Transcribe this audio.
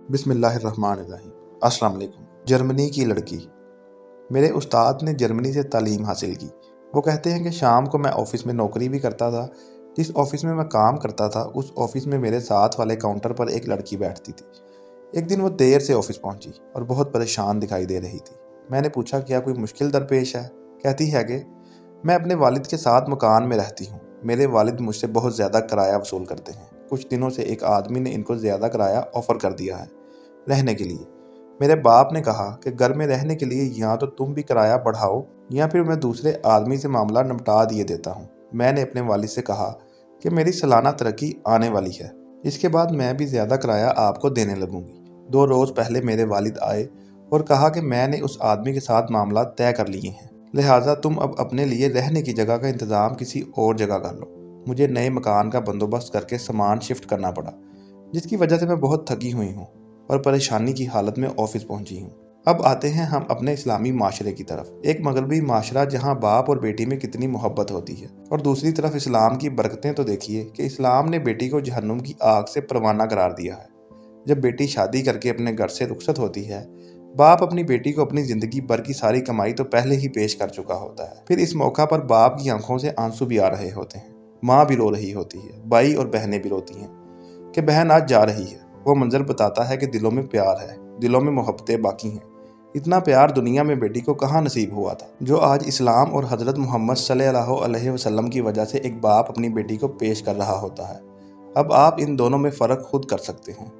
बिस्मिल्लाहिर्रहमानिर्रहीम। अस्सलाम वालेकुम। जर्मनी की लड़की। मेरे उस्ताद ने जर्मनी से तालीम हासिल की। वो कहते हैं कि शाम को मैं ऑफ़िस में नौकरी भी करता था। जिस ऑफ़िस में मैं काम करता था उस ऑफ़िस में मेरे साथ वाले काउंटर पर एक लड़की बैठती थी। एक दिन वो देर से ऑफ़िस पहुंची और बहुत परेशान दिखाई दे रही थी। मैंने पूछा, क्या कोई मुश्किल दरपेश है? कहती है कि मैं अपने वालिद के साथ मकान में रहती हूँ। मेरे वालिद मुझसे बहुत ज़्यादा किराया वसूल करते हैं। कुछ दिनों से एक आदमी ने इनको ज़्यादा किराया ऑफ़र कर दिया है रहने के लिए। मेरे बाप ने कहा कि घर में रहने के लिए या तो तुम भी किराया बढ़ाओ या फिर मैं दूसरे आदमी से मामला निपटा दिए देता हूँ। मैंने अपने वालिद से कहा कि मेरी सालाना तरक्की आने वाली है, इसके बाद मैं भी ज़्यादा किराया आपको देने लगूंगी। 2 रोज़ पहले मेरे वालिद आए और कहा कि मैंने उस आदमी के साथ मामला तय कर लिए हैं, लिहाजा तुम अब अपने लिए रहने की जगह का इंतज़ाम किसी और जगह कर लो। मुझे नए मकान का बंदोबस्त करके सामान शिफ्ट करना पड़ा, जिसकी वजह से मैं बहुत थकी हुई हूँ और परेशानी की हालत में ऑफिस पहुंची हूँ। अब आते हैं हम अपने इस्लामी माशरे की तरफ। एक मगरबी माशरा जहाँ बाप और बेटी में कितनी मोहब्बत होती है, और दूसरी तरफ इस्लाम की बरकतें तो देखिए कि इस्लाम ने बेटी को जहन्नुम की आग से परवाना करार दिया है। जब बेटी शादी करके अपने घर से रुखसत होती है, बाप अपनी बेटी को अपनी ज़िंदगी भर की सारी कमाई तो पहले ही पेश कर चुका होता है। फिर इस मौका पर बाप की आंखों से आंसू भी आ रहे होते हैं, माँ भी रो रही होती है, भाई और बहनें भी रोती हैं कि बहन आज जा रही है। वो मंजर बताता है कि दिलों में प्यार है, दिलों में मोहब्बतें बाकी हैं। इतना प्यार दुनिया में बेटी को कहाँ नसीब हुआ था, जो आज इस्लाम और हज़रत मोहम्मद सल्लल्लाहु अलैहि वसल्लम की वजह से एक बाप अपनी बेटी को पेश कर रहा होता है। अब आप इन दोनों में फ़र्क खुद कर सकते हैं।